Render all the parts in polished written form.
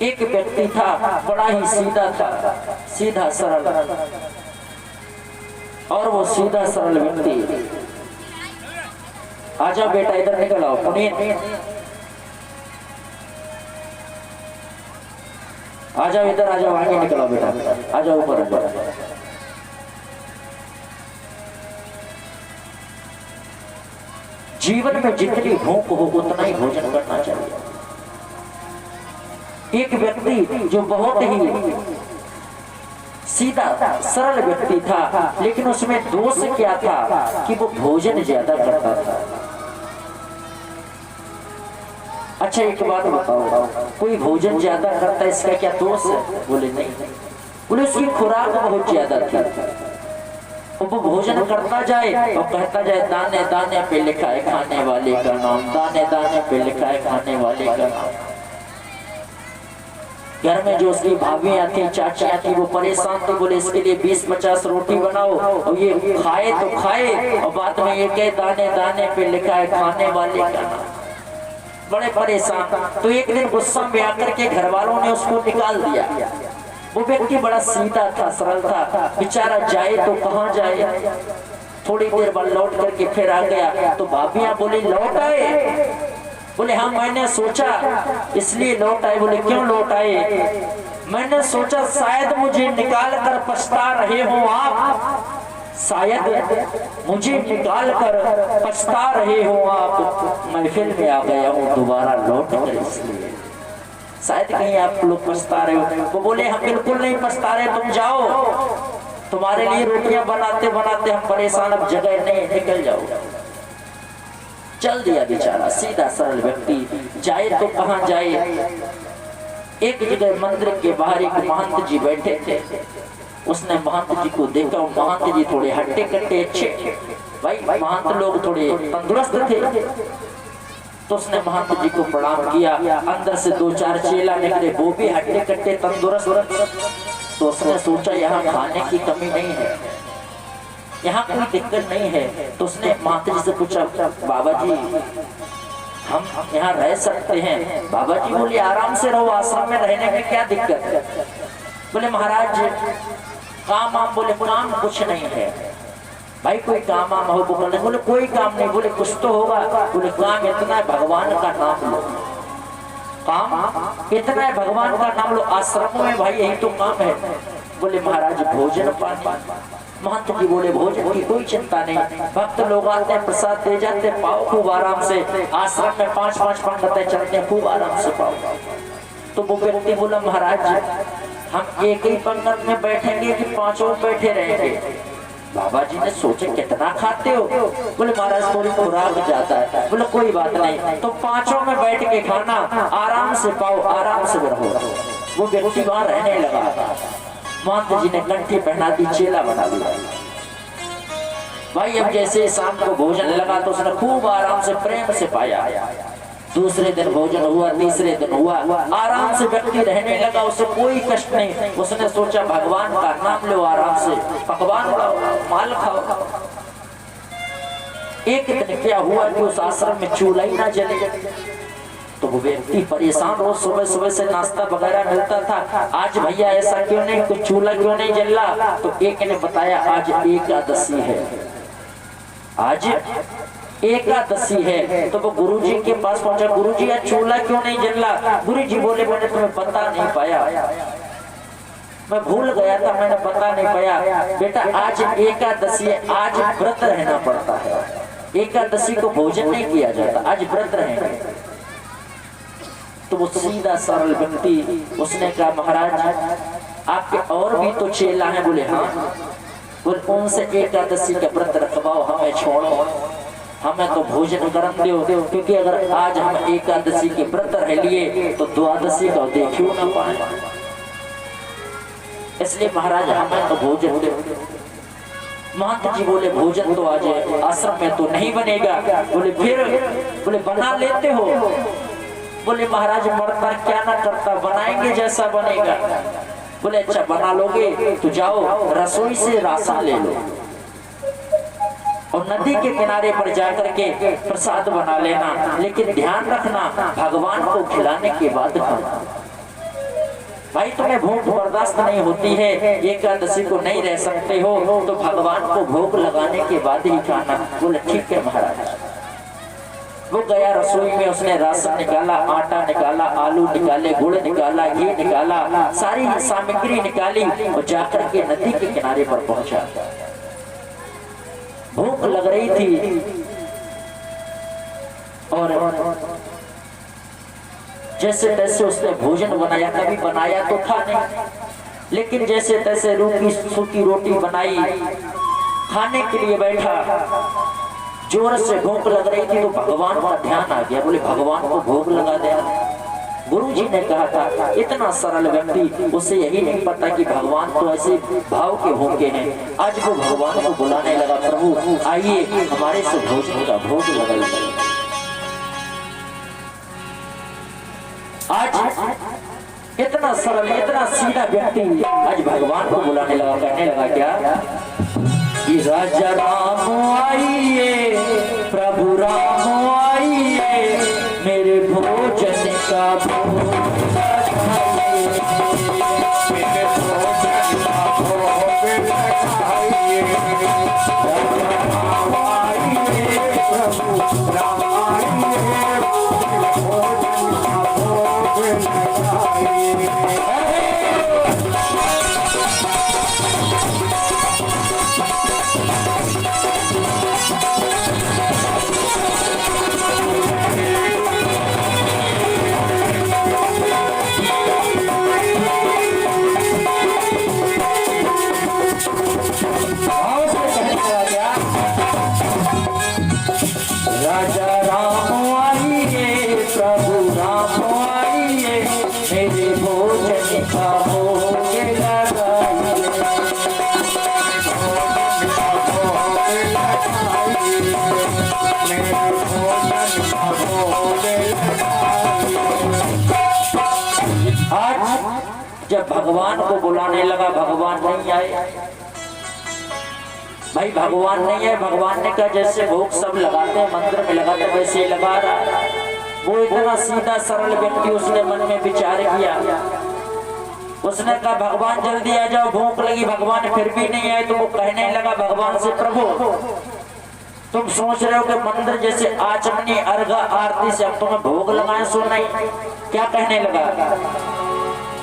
एक व्यक्ति था, बड़ा ही सीधा था, सीधा सरल, और वो सीधा सरल व्यक्ति, आजा बेटा इधर निकल आओ, पुनीत आ जाओ इधर, आ जाओ आगे निकलो बेटा, आ जाओ ऊपर। जीवन में जितनी भूख हो उतना ही भोजन करना चाहिए। एक व्यक्ति जो बहुत ही सीधा सरल व्यक्ति था, लेकिन उसमें दोष क्या था कि वो भोजन ज्यादा करता था। अच्छा एक बात बताओ, कोई भोजन ज्यादा करता है इसका क्या दोष है? बोले नहीं, बोले उसकी खुराक बहुत ज्यादा थी। वो भोजन करता जाए और कहता जाए दाने दाने पे लिखा है खाने वाले का नाम, दाने दाने पे लिखा है खाने वाले का नाम। घर में जो उसकी भाभियां थी, चाचियां थी, वो परेशान थी, बोले इसके लिए 20-50 रोटी बनाओ और ये खाए तो खाए, और बाद में ये कहे दाने दाने पे लिखा है खाने वाले का नाम। बड़े परेशान। तो एक दिन गुस्सा में आकर के घर वालों ने उसको निकाल दिया। वो व्यक्ति बड़ा सीधा था, सरल था, बेचारा जाए तो कहाँ जाए। थोड़ी देर बाद लौट करके फिर आ गया तो भाभियां बोली लौट आए? बोले हाँ मैंने सोचा इसलिए लौट आए। बोले क्यों लौट आए? मैंने सोचा शायद मुझे निकाल कर पछता रहे हो आप, शायद मुझे निकाल कर पछता रहे हो आप, महफिल में आ गया हूँ दोबारा लौट कर, इसलिए शायद कहीं आप लोग पछता रहे हो। वो बोले हम बिल्कुल नहीं पछता रहे, तुम जाओ, तुम्हारे लिए रोटियां बनाते बनाते हम परेशान, अब जगह नहीं, निकल जाओ। चल दिया बेचारा, सीधा सरल व्यक्ति, जाए तो कहाँ जाए। एक जगह मंदिर के बाहर एक महंत जी बैठे थे। उसने महंत जी को देखा, महंत जी थोड़े हट्टे कट्टे अच्छे, भाई महंत लोग थोड़े तंदुरुस्त थे। तो उसने महंत जी को प्रणाम किया। अंदर से 2-4 चेला निकले, वो भी हट्टे कट्टे तंदुरुस्त। तो उसने सोचा यहाँ खाने की कमी नहीं है, यहाँ कोई दिक्कत नहीं है। तो उसने महंत जी से पूछा बाबा जी हम यहाँ रह सकते हैं? बाबा जी बोले आराम से रहो, आश्रम में रहने में क्या दिक्कत है? बोले महाराज काम आम? बोले काम कुछ नहीं है भाई, कोई काम आम हो? बोले कोई काम नहीं। बोले कुछ तो होगा? बोले काम इतना है भगवान का नाम लो, काम इतना है भगवान का नाम लो, आश्रमों में भाई यही तो काम है। बोले महाराज भोजन पानी? महंत जी बोले भोजन की कोई चिंता नहीं, भक्त लोग आते हैं प्रसाद दे जाते, पाओ खूब आराम से, आश्रम में 5-5 पंडितें चलते हैं, खूब आराम से पाओ। तो वो व्यक्ति बोला महाराज हम एक ही पंगत में बैठेंगे कि 5 बैठे रहेंगे? बाबा जी ने सोचे कितना खाते हो? बोले महाराज थोड़ी खुराक जाता है। बोले कोई बात नहीं, तो 5 में बैठ के खाना, आराम से पाओ, आराम से रहो। वो व्यक्ति वहां रहने लगा। महंत जी ने कंठी पहना दी, चेला बना दिया। भाई अब जैसे शाम को भोजन लगा तो उसने खूब आराम से प्रेम से पाया। दूसरे दिन भोजन हुआ, तीसरे दिन हुआ, आराम से व्यक्ति रहने लगा, उसे कोई कष्ट नहीं। उसने सोचा भगवान का नाम लो, आराम से पकवान खाओ, माल खाओ। एक दिन क्या हुआ कि उस आश्रम में चूल्हा ही ना जले। तो वो व्यक्ति परेशान, रोज सुबह सुबह से नाश्ता वगैरह मिलता था, आज भैया ऐसा क्यों नहीं, कुछ चूल्हा क्यों नहीं जल रहा? तो एक ने बताया आज एकादशी है, आज एकादशी है। तो वो गुरुजी के पास पहुंचा, गुरुजी आज चूल्हा क्यों नहीं जल रहा? गुरुजी बोले मैंने तुम्हें बता नहीं पाया, मैं भूल गया था, मैंने बता नहीं पाया। बेटा आज एकादशी है, आज व्रत रहना पड़ता है, एकादशी को भोजन नहीं किया जाता, आज व्रत रहेंगे। तो वो सीधा सरल व्यक्ति उसने कहा महाराज आपके और भी तो चेला हैं? बोले हाँ। बोले उनसे एकादशी का व्रत रखवाओ, हमें छोड़ो, हमें तो भोजन करम दो, क्योंकि अगर आज हम एकादशी के व्रत रह लिए तो द्वादशी का देखियो ना पाए, इसलिए महाराज हमें तो भोजन दो। महंत जी बोले भोजन तो आज आश्रम में तो नहीं बनेगा। बोले फिर? बोले बना लेते हो? बोले महाराज मरता क्या ना करता, बनाएंगे जैसा बनेगा। बोले अच्छा बना लोगे तो जाओ रसोई से राशन ले लो और नदी के किनारे पर जाकर के प्रसाद बना लेना, लेकिन ध्यान रखना भगवान को खिलाने के बाद खाना। भाई तुम्हें भूख बर्दाश्त नहीं होती है, एकादशी को नहीं रह सकते हो, तो भगवान को भोग लगाने के बाद ही खाना। बोले ठीक है महाराज। वो गया रसोई में, उसने राशन निकाला, आटा निकाला, आलू निकाले, गुड़ निकाला, घी निकाला, सारी सामग्री निकाली और जाकर के नदी के किनारे पर पहुंचा। भूख लग रही थी और जैसे तैसे उसने भोजन बनाया। कभी बनाया तो था नहीं, लेकिन जैसे तैसे रूखी सूखी रोटी बनाई, खाने के लिए बैठा। जोर से भूख लग रही थी तो भगवान का ध्यान आ गया। बोले भगवान को भोग लगा दे। गुरुजी ने कहा था इतना सरल व्यक्ति, उसे यही नहीं पता कि भगवान तो ऐसे भाव के होंगे हैं। आज वो भगवान को बुलाने लगा, प्रभु आइए हमारे से भोजन का भोग लगाइए। आज इतना सरल, इतना सीधा व्यक्ति आज भगवान को बुलाने लगा। कहने लगा क्या कि राजा राम आइए, प्रभु राम आइए, मेरे भोजन का भोग लगाइए, मेरे भोजन का भोग लगाइए। राजा राम आइए, प्रभु राम आइए, मेरे भोजन का भोग लगाइए। राजा राम आइए, प्रभु राम आइए, मेरे भोजन का भोग लगाइए, मेरे भोजन का भोग लगाइए। आज जब भगवान को बुलाने लगा, भगवान नहीं आए। भाई भगवान नहीं है। भगवान ने कहा जैसे भोग सब लगाते हैं, मंदिर में लगाते हैं, वैसे ही लगा रहा है। वो इतना सीधा सरल व्यक्ति, उसने मन में विचार किया। उसने कहा भगवान जल्दी आ जाओ, भूख लगी। भगवान फिर भी नहीं आए तो वो कहने लगा भगवान से, प्रभु तुम सोच रहे हो कि मंदिर जैसे आचमनी अर्घा आरती से अब तुम्हें भोग लगाए, सो नहीं। क्या कहने लगा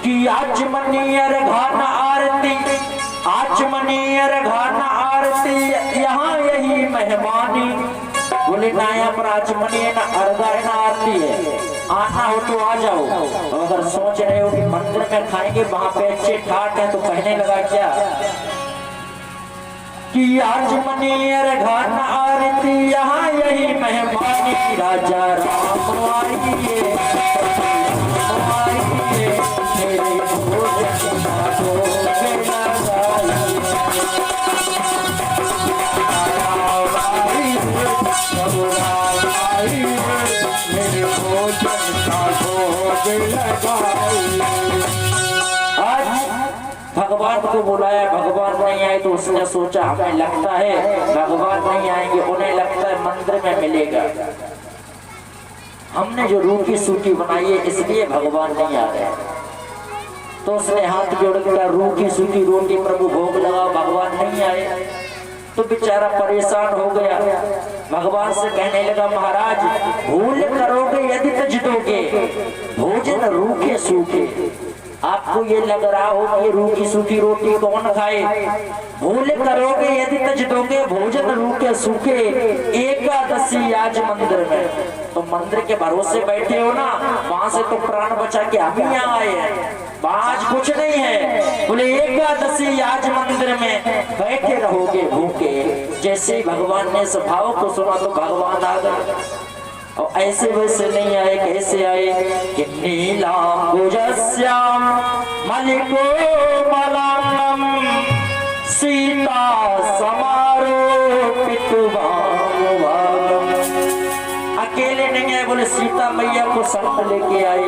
कि आचमनी अर्घा न आरती, आचमनी अर्घा न आरती, यहाँ यही मेहमानी। बोले ना यहाँ पर आचमनी है, ना अर्घा है, ना आरती है। आना हो तो आ जाओ। अगर सोच रहे हो कि मंदिर में खाएंगे, वहां पे अच्छे ठाट है, तो कहने लगा क्या कि आचमनी अर्घा न आरती, यहाँ यही मेहमानी। राजा राम आइए, मेरे भोजन का भोग आज भगवान को बुलाया, भगवान नहीं आए तो उसने सोचा हमें लगता है भगवान नहीं आएंगे, उन्हें लगता है मंदिर में मिलेगा। हमने जो रूखी सूखी बनाई है इसलिए भगवान नहीं आ रहे। तो उसने हाथ जोड़कर रूखी सूखी रोटी प्रभु भोग लगाओ, भगवान नहीं आए तो बेचारा परेशान हो गया। भगवान से कहने लगा महाराज भूल करोगे यदि तज दोगे भोजन रूखे सूखे। आपको ये लग रहा हो कि रूखी सूखी रोटी कौन खाए, भूल करोगे यदि तज दोगे भोजन रूखे सूखे। एकादशी आज मंदिर में, तो मंदिर के भरोसे बैठे हो ना, वहां से तो प्राण बचा के हम ही यहाँ आए हैं, आज कुछ नहीं है। बोले एकादशी आज मंदिर में बैठे रहोगे भूखे। जैसे ही भगवान ने स्वभाव को सुना तो भगवान आ गए, और ऐसे वैसे नहीं आए। कैसे आए कि नीलांबुजस्याम मलिको मलांगम सीता समारोपित भागम। अकेले नहीं आए, बोले सीता मैया को संग लेके आए।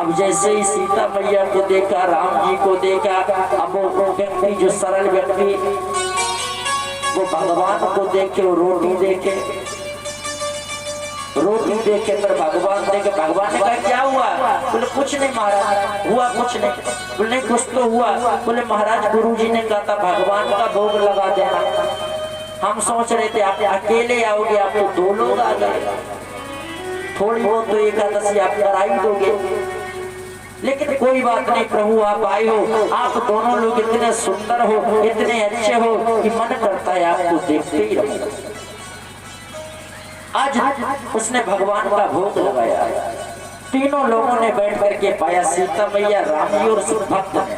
अब जैसे ही सीता मैया को देखा, राम जी को देखा, अब वो व्यक्ति जो सरल व्यक्ति वो भगवान को देखे, वो रोटी देखे, रोटी देखे पर भगवान देखे। भगवान ने कहा क्या हुआ? बोले कुछ नहीं महाराज, हुआ कुछ नहीं। बोले नहीं कुछ तो हुआ। बोले महाराज गुरुजी ने कहा था भगवान का भोग लगा देना। हम सोच रहे थे आप अकेले आओगे, आप तो 2 लोग आ गए, थोड़ी बहुत तो एकादशी आप कराई दोगे, लेकिन कोई बात नहीं प्रभु आप आए हो, आप दोनों लोग इतने सुंदर हो, इतने अच्छे हो कि मन करता है आपको देखते ही रहो। आज उसने भगवान का भोग लगाया। तीनों लोगों ने बैठ करके पाया, सीता मैया, राम जी और उस भक्त ने।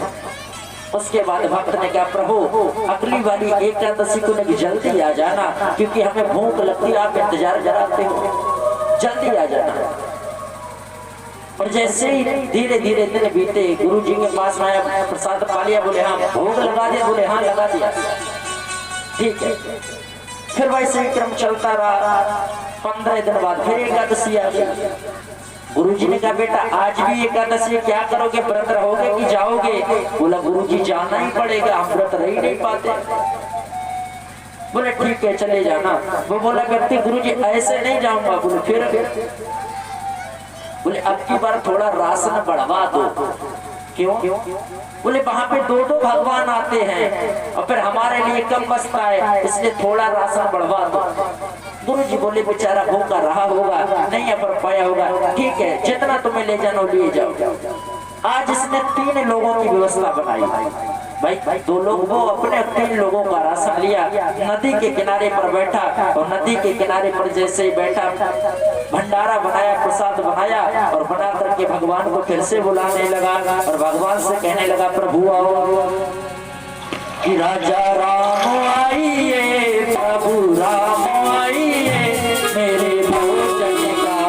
उसके बाद भक्त ने कहा प्रभु अगली वाली एकादशी को नहीं जल्दी आ जाना, क्योंकि हमें भूख लगती है, आप इंतजार कराते हो, जल्दी आ जाना। और जैसे ही धीरे धीरे दिन बीते, गुरु जी के पास आया, प्रसाद पा लिया, बोले हाँ भोग लगा दिया, बोले हाँ लगा दिया, ठीक है। फिर वैसे ही क्रम चलता रहा। 15 दिन बाद फिर एकादशी आ गई। गुरुजी ने कहा बेटा आज भी एकादशी, क्या करोगे, व्रत रहोगे कि जाओगे? बोला गुरुजी जाना ही पड़ेगा, हम व्रत रह ही नहीं पाते। बोले ठीक है चले जाना। वो बोला करते गुरुजी ऐसे नहीं जाऊंगा। बोले फिर? बोले अब की बार थोड़ा राशन बढ़वा दो। क्यों? बोले वहां पे 2 भगवान आते हैं और फिर हमारे लिए कम बचता है, इसलिए थोड़ा राशन बढ़वा दो। गुरु जी बोले बेचारा भूखा रहा होगा, नहीं पर पाया होगा, ठीक है जितना तुम्हें ले जाना ले जाओ। आज इसने 3 लोगों की व्यवस्था बनाई। भाई 2 लोग वो अपने 3 लोगों का राशन लिया, नदी के किनारे पर बैठा और नदी के किनारे पर जैसे ही बैठा भंडारा बनाया, प्रसाद बनाया और बना करके भगवान को फिर से बुलाने लगा और भगवान से कहने लगा प्रभु आओ कि राजा राम आइए, प्रभु राम आइए, मेरे भोजन का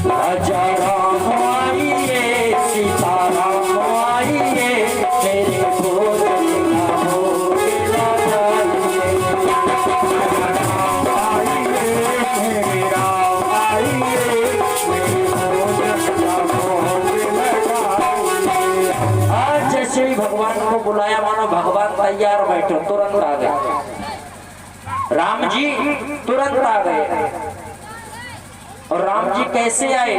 राजा राम आइए, सीता राम आइए, मेरे भोजन का भोग लगाइए। राम आइए, मेरे राम आइए, मेरे भोजन का भोग लगाइए। आज जैसे ही भगवान को बुलाया मानो भगवान तैयार बैठे, तुरंत आ गए। राम जी तुरंत आ गए। और राम जी कैसे आए?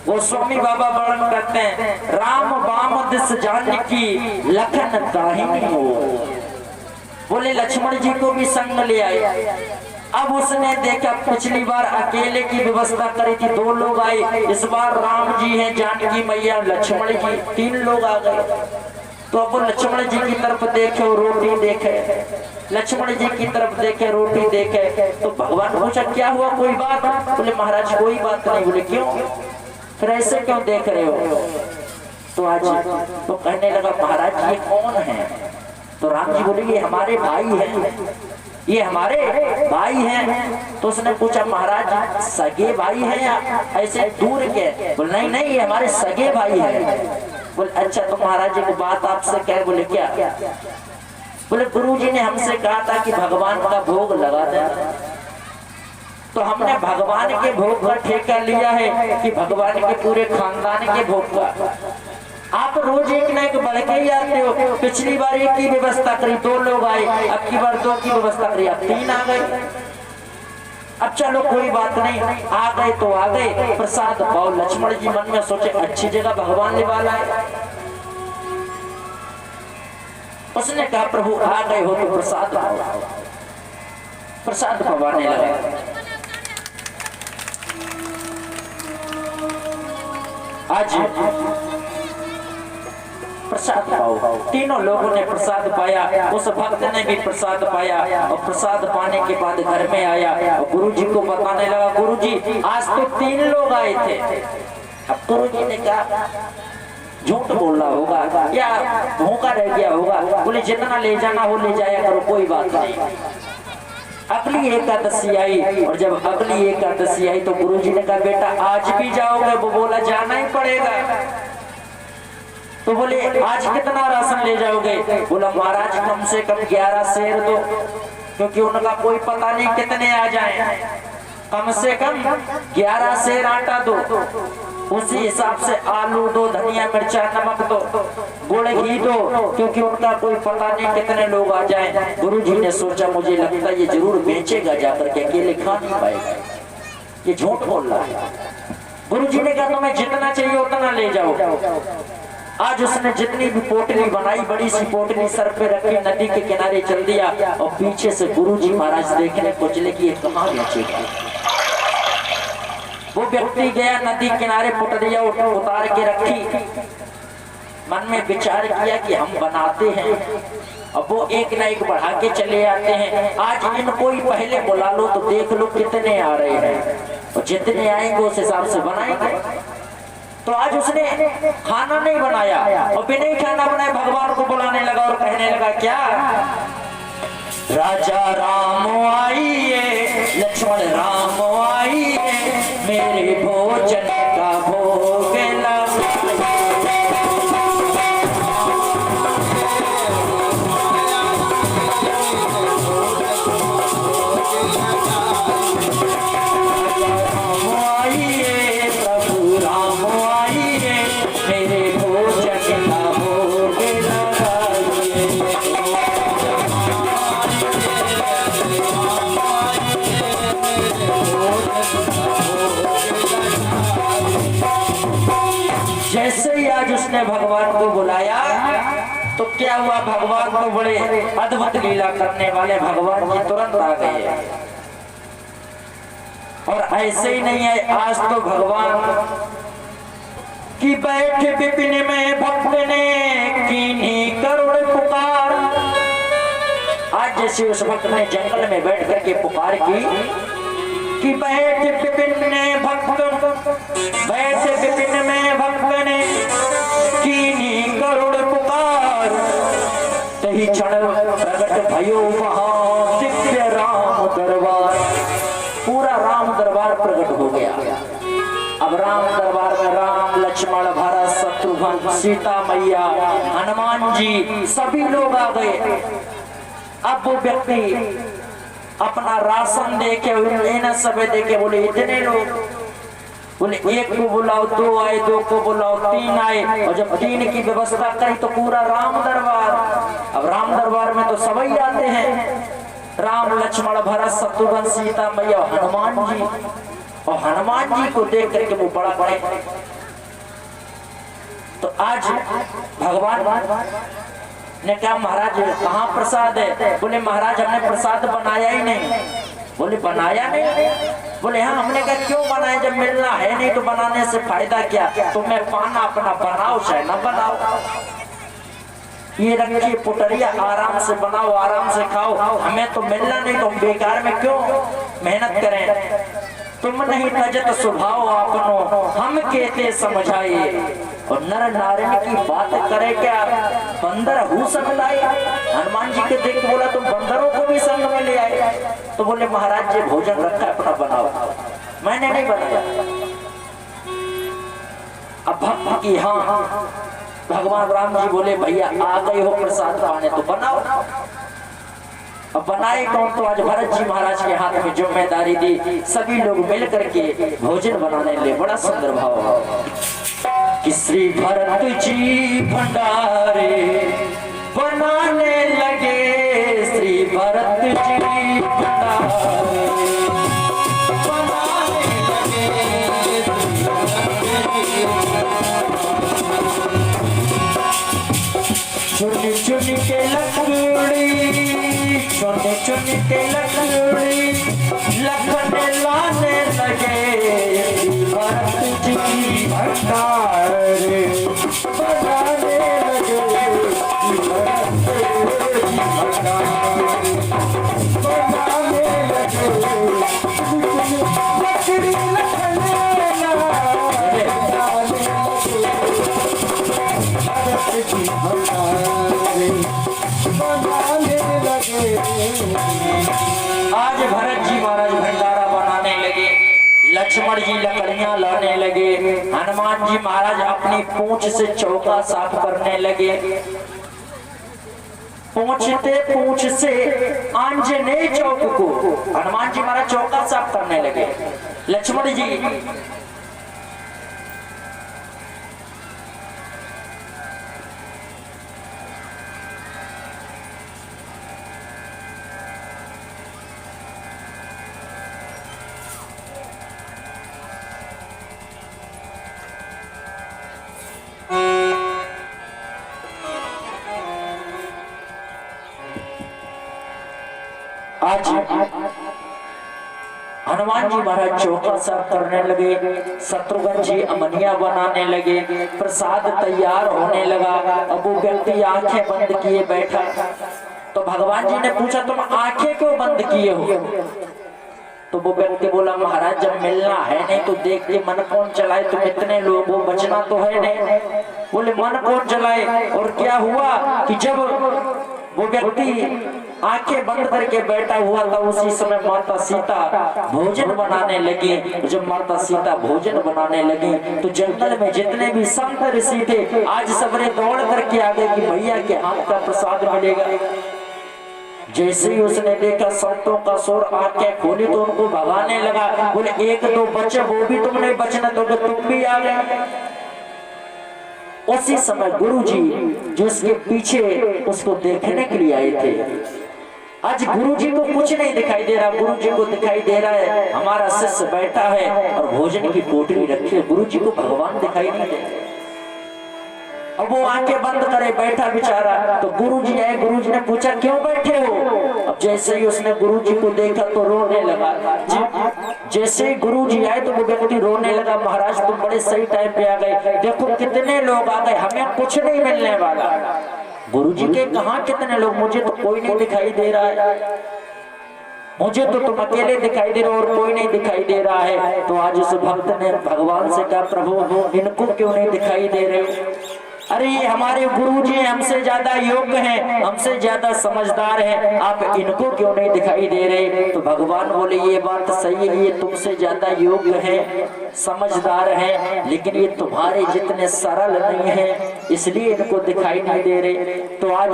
गोस्वामी बाबा वर्णन करते हैं, राम बाम दिस जानकी लखन दाहिनी हो। बोले लक्ष्मण जी को भी संग ले आए। अब उसने देखा पिछली बार अकेले की व्यवस्था करी थी, 2 लोग आए, इस बार राम जी हैं, जानकी मैया, लक्ष्मण जी, 3 लोग आ गए। तो अब लक्ष्मण जी की तरफ देखे और रोटी देखे, लक्ष्मण जी की तरफ देखे रोटी देखे। तो भगवान पूछा क्या हुआ, कोई बात? बोले महाराज कोई बात नहीं। बोले क्यों, फिर ऐसे क्यों देख रहे हो? तो आज तो कहने लगा महाराज ये कौन है? तो राम जी बोले ये हमारे भाई हैं, ये हमारे भाई हैं। तो उसने पूछा महाराज सगे भाई हैं या ऐसे दूर के? बोले नहीं नहीं ये हमारे सगे भाई हैं। बोले अच्छा तो महाराज जी को बात आपसे कह। बोले क्या? बोले गुरुजी ने हमसे कहा था कि भगवान का भोग लगा देना, तो हमने भगवान के भोग का ठेका लिया है कि भगवान के पूरे खानदान के भोग का। आप रोज एक न एक बढ़ के ही आते हो। पिछली बार 1 की व्यवस्था करी, 2 लोग आए, अब की बार 2 की व्यवस्था करी, अब 3 आ गए। अब चलो कोई बात नहीं, आ गए तो आ गए, प्रसाद पाओ। लक्ष्मण जी मन में सोचे अच्छी जगह भगवान ने वाला है। उसने कहा प्रभु आ गए हो तो प्रसाद पाओ। प्रसाद पवाने लगा। आज प्रसाद पाओ। तीनों लोगों ने प्रसाद पाया, उस भक्त ने भी प्रसाद पाया और प्रसाद पाने के बाद घर में आया और गुरुजी को बताने लगा गुरुजी आज तो 3 लोग आए थे। अब गुरुजी ने कहा झूठ बोल रहा होगा या भूखा रह गया होगा। बोले जितना ले जाना हो ले जाया करो, कोई बात नहीं। अगली एकादशी आई और जब अगली एकादशी आई तो गुरुजी ने कहा बेटा आज भी जाओगे? वो बोला जाना ही पड़ेगा। तो बोले आज कितना राशन ले जाओगे? बोला महाराज कम से कम 11 शेर दो, क्योंकि उनका कोई पता नहीं कितने आ जाए। कम से कम 11 शेर आटा दो। उसी हिसाब से आलू दो, धनिया मिर्चा नमक दो, गुड़ घी दो, क्योंकि उनका कोई पता नहीं कितने लोग आ जाएं। गुरुजी ने सोचा मुझे लगता है ये जरूर बेचेगा जाकर के, अकेले खा नहीं पाएगा, ये झूठ बोल रहा है। गुरुजी ने कहा तुम्हें जितना चाहिए उतना ले जाओ। आज उसने जितनी भी पोटली बनाई, बड़ी सी पोटली सर पे रखी, नदी के किनारे चल दिया और पीछे से गुरुजी महाराज देखने को चले कि ये कहाँ बेचेगा। वो व्यक्ति गया नदी किनारे, पोटलियां उतार के रखी, मन में विचार किया कि हम बनाते हैं, अब वो एक ना एक बढ़ा के चले आते हैं। आज इनको ही पहले बुला लो तो देख लो कितने आ रहे हैं, और जितने आएंगे उस हिसाब से बनाएंगे। तो आज उसने खाना नहीं बनाया और बिना ही खाना बनाए भगवान को बुलाने लगा और कहने लगा क्या, राजा राम आइए, लक्ष्मण राम आइए, मेरे भोजन का भोग लगाइए। जैसे ही आज उसने भगवान को बुलाया तो क्या हुआ, भगवान तो बड़े अद्भुत लीला करने वाले भगवान जी तुरंत आ गए। और ऐसे ही नहीं है, आज तो भगवान की बैठ विपिन में भक्त ने कीन्ही करुण पुकार। आज जैसे उस भक्त ने जंगल में बैठ करके पुकार की कि बैठ विपिन ने भक्त, बैठ विपिन में भक्त ने कीन्ही करुण पुकार, तही क्षण प्रगट भयो वहां दिव्य राम दरबार। पूरा राम दरबार प्रकट हो गया। अब राम दरबार में राम, लक्ष्मण, भरत, शत्रुघ्न, सीता मैया, हनुमान जी सभी लोग आ गए। अब वो व्यक्ति अपना राशन देके, इन्हें सब देके बोले इतने लोग, बोले एक को बुलाओ, दो आए, दो को बुलाओ, तीन आए, और जब तीन की व्यवस्था करी तो पूरा राम दरबार। अब राम दरबार में तो सभी आते हैं, राम, लक्ष्मण, भरत, शत्रुघ्न, सीता मैया, हनुमान जी। और हनुमान जी को देख करके वो बड़ा बड़े। तो आज भगवान ने कहा महाराज कहाँ प्रसाद है? बोले महाराज हमने प्रसाद बनाया ही नहीं। बोले बनाया नहीं? बोले हाँ। हमने कहा क्यों बनाए, जब मिलना है नहीं तो बनाने से फायदा क्या? तुम्हें पाना अपना बनाओ चाहे ना बनाओ, ये रखिए पुटरिया, आराम से बनाओ, आराम से खाओ। हमें तो मिलना नहीं तो बेकार में क्यों मेहनत करें? तुम नहीं तजत स्वभाव आपनो, हम कहते समझाइए। और नर नारायण की बात करे क्या, बंदर हूँ सकता है? हनुमान जी के देख बोला तुम बंदरों को भी संग में ले आए। तो बोले महाराज जी भोजन रखा है अपना बनाओ। मैंने नहीं बनाया। अब भक्त की हाँ, भगवान राम जी बोले भैया आ गए हो प्रसाद पाने तो बनाओ। अब बनाए कौन? तो आज भरत जी महाराज के हाथ में जिम्मेदारी दी, सभी लोग मिल करके भोजन बनाने ले। बड़ा सुंदर भाव कि श्री भरत जी भंडारे बनाने लगे, श्री भरत जी भंडारे बनाने लगे। चुन चुन के लकड़ी, चुन चुन के लकड़ी लखन लाने लगे, भरत जी भंडारे बनाने लगे, भरत जी भंडारे बनाने लगे। लकड़ी लखन लाने लगे, भरत जी भंडारे बनाने लगे। आज भरत जी महाराज भंडारा बनाने लगे, लक्ष्मण जी लकड़ियां लाने लगे, हनुमान जी महाराज अपनी पूंछ से चौका साफ करने लगे। पूंछते पूंछ से आंजनेय चौक को हनुमान जी महाराज चौका साफ करने लगे। लक्ष्मण जी आज हनुमान जी महाराज चौका साफ करने लगे, शत्रुघ्न जी अमनिया बनाने लगे, प्रसाद तैयार होने लगा। अब वो व्यक्ति आंखें बंद किए बैठा, तो भगवान जी ने पूछा तुम आंखें क्यों बंद किए हो? तो वो व्यक्ति बोला महाराज जब मिलना है नहीं तो देख के मन कौन चलाए, तुम इतने लोग हो, बचना तो है नहीं। बोले मन कौन चलाए? और क्या हुआ कि जब वो व्यक्ति आंखें बंद करके बैठा हुआ था, उसी समय माता सीता भोजन बनाने लगी। जब माता सीता भोजन बनाने लगी तो जंगल में जितने भी संत ऋषि थे आज सबने दौड़ करके आ गए कि भैया के हाथ का प्रसाद मिलेगा। जैसे ही उसने देखा संतों का शोर, आंखें खोली तो उनको भगाने लगा। बोले एक दो बच्चे वो भी तुमने बचना दोगे, तुम भी आ गए। उसी समय गुरुजी जो उसके पीछे उसको देखने के लिए आए थे, आज गुरुजी को कुछ नहीं दिखाई दे रहा। गुरुजी को दिखाई दे रहा है हमारा शिष्य बैठा है और भोजन की पोटली रखी है, गुरुजी को भगवान दिखाई नहीं दे। अब वो आंखें बंद करे बैठा बेचारा, तो गुरुजी आए, गुरुजी ने पूछा क्यों बैठे हो? अब जैसे ही उसने गुरुजी को देखा तो रोने लगा। जैसे ही गुरुजी आए तो वो व्यक्ति रोने लगा, महाराज तुम बड़े सही टाइम पे आ गए, देखो कितने लोग आ गए, हमें कुछ नहीं मिलने वाला। गुरुजी के कहाँ कितने लोग, मुझे तो कोई नहीं दिखाई दे रहा है, मुझे तो तुम अकेले दिखाई दे रहे हो और कोई नहीं दिखाई दे रहा है। तो आज उस भक्त ने भगवान से कहा प्रभु इनको क्यों नहीं दिखाई दे रहे? अरे ये हमारे गुरुजी हमसे ज्यादा योग्य हैं, हमसे ज्यादा समझदार हैं, आप इनको क्यों नहीं दिखाई दे रहे? तो भगवान बोले ये बात सही है, ये तुमसे ज्यादा योग्य हैं, समझदार हैं, लेकिन ये तुम्हारे जितने सरल नहीं है, इसलिए इनको दिखाई नहीं दे रहे। तो आज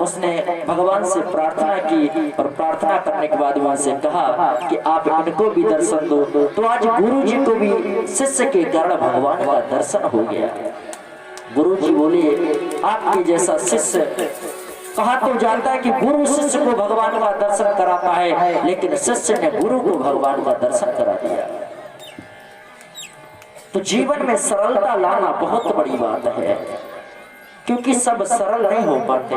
उसने भगवान से प्रार्थना की और प्रार्थना करने के बाद वहां से कहा कि आप इनको भी दर्शन दो। तो आज गुरुजी को भी शिष्य के कारण भगवान का दर्शन हो गया। गुरुजी बोले आपके जैसा शिष्य कहा तो जाता है कि गुरु शिष्य को भगवान का दर्शन कराता है, लेकिन शिष्य ने गुरु को भगवान का दर्शन करा दिया। तो जीवन में सरलता लाना बहुत बड़ी बात है, क्योंकि सब सरल नहीं हो पाते।